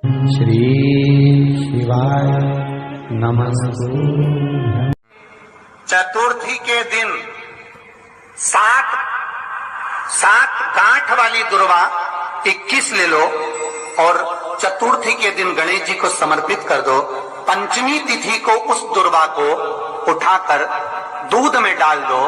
श्री शिवाय नमस्तु। चतुर्थी के दिन सात गांठ वाली दुर्वा 21 ले लो और चतुर्थी के दिन गणेश जी को समर्पित कर दो। पंचमी तिथि को उस दुर्वा को उठाकर दूध में डाल दो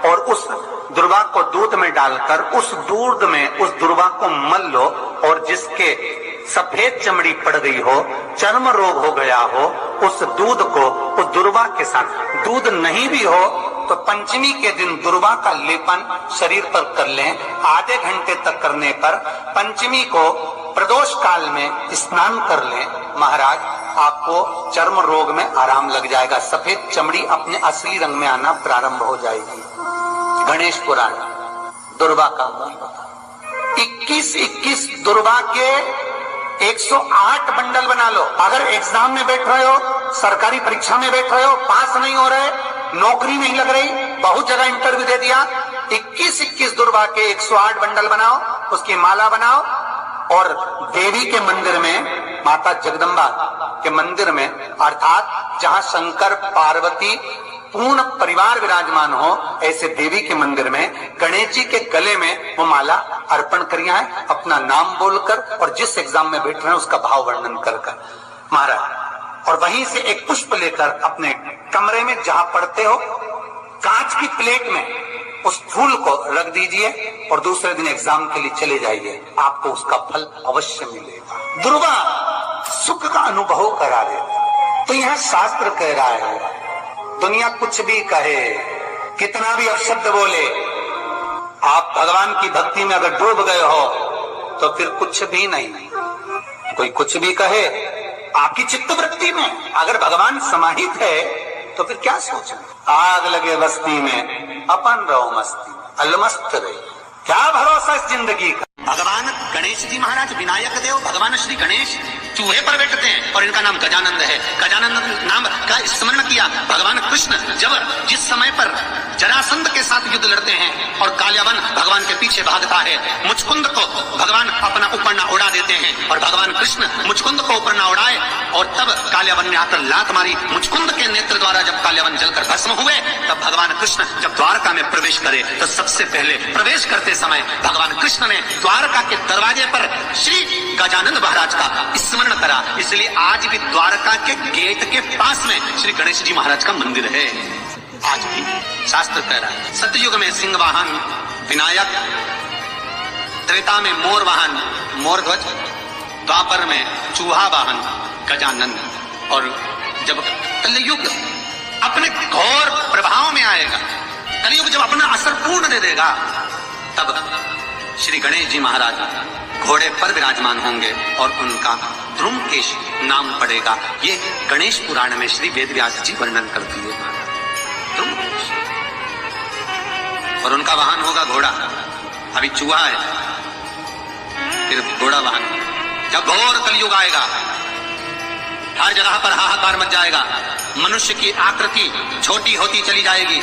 और उस दुर्वा को दूध में डालकर उस दूध में उस दुर्वा को मल लो और जिसके सफेद चमड़ी पड़ गई हो, चर्म रोग हो गया हो, उस दूध को उस दुर्वा के साथ, दूध नहीं भी हो तो पंचमी के दिन दुर्वा का लेपन शरीर पर कर लें। आधे घंटे तक करने पर पंचमी को प्रदोष काल में स्नान कर लें। महाराज, आपको चर्म रोग में आराम लग जाएगा, सफेद चमड़ी अपने असली रंग में आना प्रारंभ हो जाएगी। गणेश पुराण दुर्वा का 21 दुर्वा के 108 बंडल बना लो। अगर एग्जाम में बैठ रहे हो, सरकारी परीक्षा में बैठ रहे हो, पास नहीं हो रहे, नौकरी नहीं लग रही, बहुत जगह इंटरव्यू दे दिया, 21 दुर्वा के 108 बंडल बनाओ, उसकी माला बनाओ और देवी के मंदिर में, माता जगदम्बा के मंदिर में, अर्थात जहां शंकर पार्वती पूर्ण परिवार विराजमान हो, ऐसे देवी के मंदिर में गणेश जी के गले में वो माला अर्पण करिया है, अपना नाम बोलकर और जिस एग्जाम में बैठ रहे हैं उसका भाव वर्णन कर महाराज। और वहीं से एक पुष्प लेकर अपने कमरे में जहां पढ़ते हो, कांच की प्लेट में उस फूल को रख दीजिए और दूसरे दिन एग्जाम के लिए चले जाइए, आपको उसका फल अवश्य मिलेगा। दुर्वा सुख का अनुभव करा देता। तो यहां शास्त्र कह रहा है, दुनिया कुछ भी कहे, कितना भी अपशब्द बोले, आप भगवान की भक्ति में अगर डूब गए हो तो फिर कुछ भी नहीं। कोई कुछ भी कहे, आपकी चित्तवृत्ति में अगर भगवान समाहित है तो फिर क्या सोचना। आग लगे बस्ती में, अपन रहो मस्ती में, अलमस्त रहे, क्या भरोसा इस जिंदगी का। भगवान गणेश जी महाराज विनायक देव, भगवान श्री गणेश चूहे पर बैठते हैं और इनका नाम गजानंद है। गजानंद नाम का स्मरण किया भगवान कृष्ण जब जिस समय पर जरासंध के साथ युद्ध लड़ते हैं और काल्यावन भगवान के पीछे भागता है, मुचकुंद को भगवान अपना ऊपर ना उड़ा देते हैं और भगवान कृष्ण मुचकुंद को ऊपर ना उड़ाए और तब काल्यावन ने आकर लात मारी। मुचकुंद के नेत्र द्वारा जब काल्यावन जलकर भस्म हुए, तब भगवान कृष्ण जब द्वारका में प्रवेश करे तो सबसे पहले प्रवेश करते समय भगवान कृष्ण ने द्वारका के दरवाजे पर श्री गजानंद महाराज का स्मरण करा। इसलिए आज भी द्वारका के गेट के पास में श्री गणेश जी महाराज का मंदिर है। आज भी शास्त्र कह रहा है, सतयुग में सिंह वाहन विनायक, त्रेता में मोर वाहन मोरध्वज, द्वापर में चूहा वाहन गजानंद, और जब कलयुग अपने घोर प्रभाव में आएगा, कलयुग जब अपना असर पूर्ण दे देगा, तब श्री गणेश जी महाराज घोड़े पर विराजमान होंगे और उनका ध्रुमकेश नाम पड़ेगा। ये गणेश पुराण में श्री वेदव्यास जी वर्णन करती है ध्रुमकेश, और उनका वाहन होगा घोड़ा। अभी चूहा है, फिर घोड़ा वाहन। जब घोर कलयुग आएगा, हर जगह पर हाहाकार मच जाएगा, मनुष्य की आकृति छोटी होती चली जाएगी,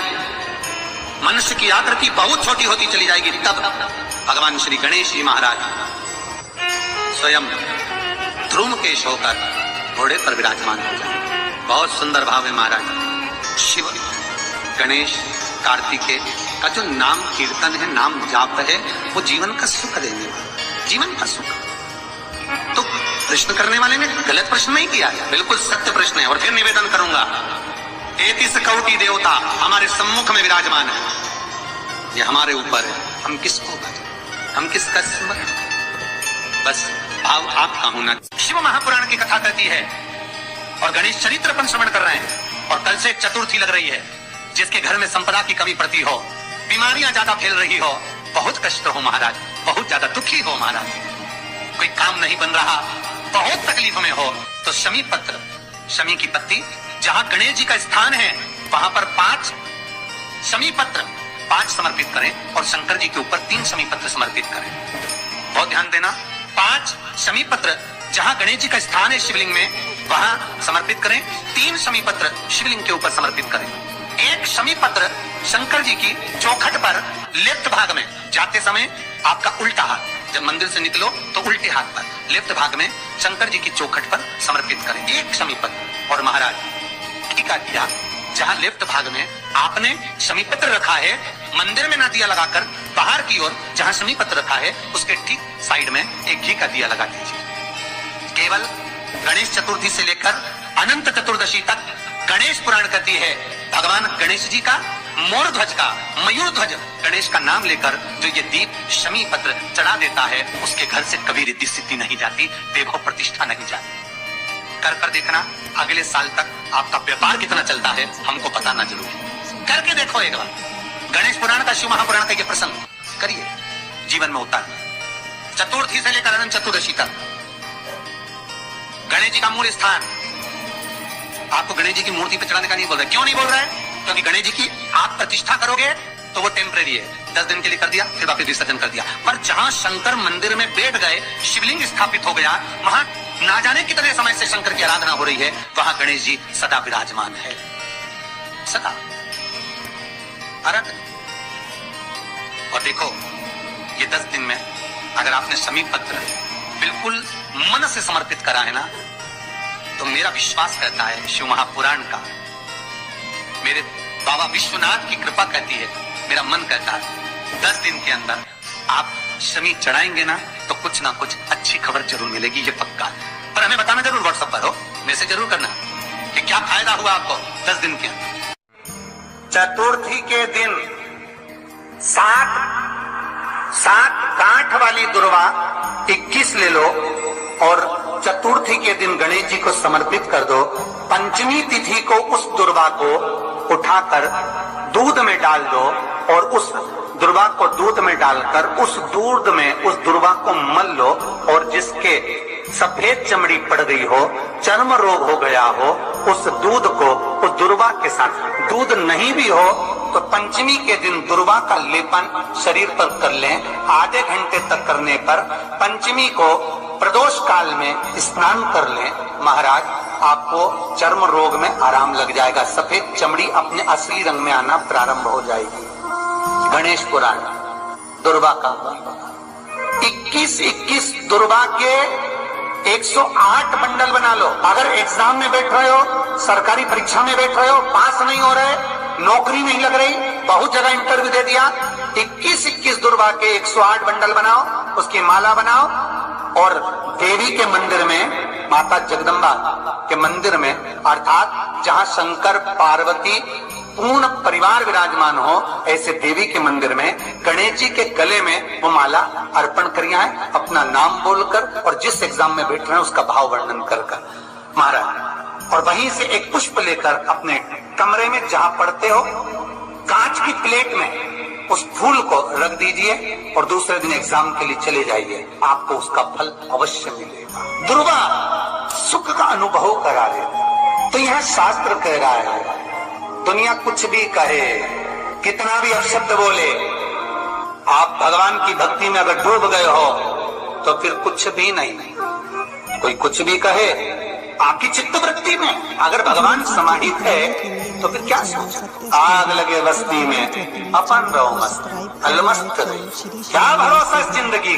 मनुष्य की आकृति बहुत छोटी होती चली जाएगी, तब भगवान श्री गणेश जी महाराज स्वयं ध्रुमकेश होकर घोड़े पर विराजमान हो जाए। बहुत सुंदर भाव है महाराज। शिव गणेश कार्तिकेय का जो नाम कीर्तन है, नाम जाप है, वो जीवन का सुख देने वाला, जीवन का सुख। तो प्रश्न करने वाले ने गलत प्रश्न नहीं किया है, बिल्कुल सत्य प्रश्न है। और फिर निवेदन करूंगा, 33 कोटि देवता हमारे सम्मुख में विराजमान है, ये हमारे ऊपर है, हम किसको भजें, हम किसका स्मरण। बस भाव आपका होना। शिव महापुराण की कथा कहती है और गणेश चरित्र पर श्रवण कर रहे हैं, और कल से चतुर्थी लग रही है। जिसके घर में संपदा की कमी पड़ती हो, बीमारियां ज्यादा फैल रही हो, बहुत कष्ट हो महाराज, बहुत ज्यादा दुखी हो महाराज, कोई काम नहीं बन रहा, बहुत तकलीफ में हो, तो शमी पत्र, शमी की पत्ती, जहां गणेश जी का स्थान है वहां पर 5 शमी पत्र 5 समर्पित करें और शंकर जी के ऊपर 3 शमी पत्र समर्पित करें। बहुत ध्यान देना, 5 शमी पत्र जहां गणेश जी का स्थान है शिवलिंग में वहां समर्पित करें, 3 शमी पत्र शिवलिंग के ऊपर समर्पित करें। 1 शमी पत्र शंकर जी की चौखट पर लेफ्ट भाग में जाते समय आपका उल्टा हाथ, जब मंदिर से निकलो तो उल्टे हाथ पर लेफ्ट भाग में शंकर जी की चौखट पर समर्पित करें एक शमीपत्र। और महाराज टीका दिया जहां लेफ्ट भाग में आपने शमीपत्र रखा है, मंदिर में ना दिया लगाकर बाहर की ओर जहां शमीपत्र रखा है उसके ठीक साइड में एक घी का दिया लगा दीजिए। केवल गणेश चतुर्थी से लेकर अनंत चतुर्दशी तक गणेश पुराण कहती है भगवान गणेश जी का मोर ध्वज का मयूर ध्वज गणेश का नाम लेकर जो ये दीप शमी पत्र चढ़ा देता है उसके घर से कभी रिद्धि सिद्धि नहीं जाती, वैभव प्रतिष्ठा नहीं जाती। कर देखना अगले साल तक आपका व्यापार कितना चलता है हमको बताना जरूर। करके देखो एक बार। गणेश पुराण का शिव महापुराण का ये प्रसंग करिए, जीवन में उतारिए। चतुर्थी से लेकर अनंत चतुर्दशी तक गणेश जी का मूल स्थान। आपको गणेश जी की मूर्ति पे चढ़ाने का नहीं बोल रहा है। क्यों नहीं बोल रहा है? क्योंकि गणेश जी की आप प्रतिष्ठा करोगे तो वो टेम्परेरी है, 10 दिन के लिए कर दिया फिर वापस विसर्जन कर दिया। पर जहां शंकर मंदिर में बैठ गए, शिवलिंग स्थापित हो गया, वहां ना जाने कितने समय से शंकर की आराधना हो रही है, वहां गणेश जी सदा विराजमान है, सदा आराधना। और देखो ये 10 दिन में अगर आपने शमी पत्र बिल्कुल मन से समर्पित करा है ना, तो मेरा विश्वास कहता है शिव महापुराण का, मेरे बाबा विश्वनाथ की कृपा कहती है, मेरा मन कहता है 10 दिन के अंदर आप शमी चढ़ाएंगे ना तो कुछ ना कुछ अच्छी खबर जरूर मिलेगी, ये पक्का। पर हमें बताना जरूर, व्हाट्सएप पर हो मैसेज जरूर करना कि क्या फायदा हुआ आपको 10 दिन के अंदर। चतुर्थी के दिन 7 गांठ वाली दुर्वा 21 ले लो और चतुर्थी के दिन गणेश जी को समर्पित कर दो। पंचमी तिथि को उस दुर्वा को उठाकर दूध में डाल दो और उस दुर्वा को दूध में डालकर उस दूध में उस दुर्वा को मल लो, और जिसके सफेद चमड़ी पड़ गई हो, चर्म रोग हो गया हो, उस दूध को उस दुर्वा के साथ, दूध नहीं भी हो तो पंचमी के दिन दुर्वा का लेपन शरीर पर कर लें। आधे घंटे तक करने पर पंचमी को प्रदोष काल में स्नान कर लें। महाराज आपको चर्म रोग में आराम लग जाएगा, सफेद चमड़ी अपने असली रंग में आना प्रारंभ हो जाएगी। गणेश पुराण दुर्वा का 21 दुर्वा के 108 बंडल बना लो। अगर एग्जाम में बैठ रहे हो, सरकारी परीक्षा में बैठ रहे हो, पास नहीं हो रहे, नौकरी नहीं लग रही, बहुत जगह इंटरव्यू दे दिया, 21 दुर्वा के 108 बंडल बनाओ, उसकी माला बनाओ और देवी के मंदिर में, माता जगदम्बा के मंदिर में, अर्थात जहां शंकर पार्वती पूर्ण परिवार विराजमान हो, ऐसे देवी के मंदिर में गणेश जी के गले में वो माला अर्पण करिया है, अपना नाम बोलकर और जिस एग्जाम में बैठ रहे हैं उसका भाव वर्णन कर महाराज। और वहीं से एक पुष्प लेकर अपने कमरे में जहां पढ़ते हो कांच की प्लेट में उस फूल को रख दीजिए और दूसरे दिन एग्जाम के लिए चले जाइए, आपको उसका फल अवश्य मिलेगा। दुर्वा सुख का अनुभव करा देता। तो यह शास्त्र कह रहा है, दुनिया कुछ भी कहे, कितना भी अपशब्द बोले, आप भगवान की भक्ति में अगर डूब गए हो तो फिर कुछ भी नहीं। कोई कुछ भी कहे, आपकी चित्तवृत्ति में अगर भगवान समाहित है तो फिर क्या सोचा। आग लगे बस्ती में अपन रहो मस्त, अलमस्त रही, क्या भरोसा इस जिंदगी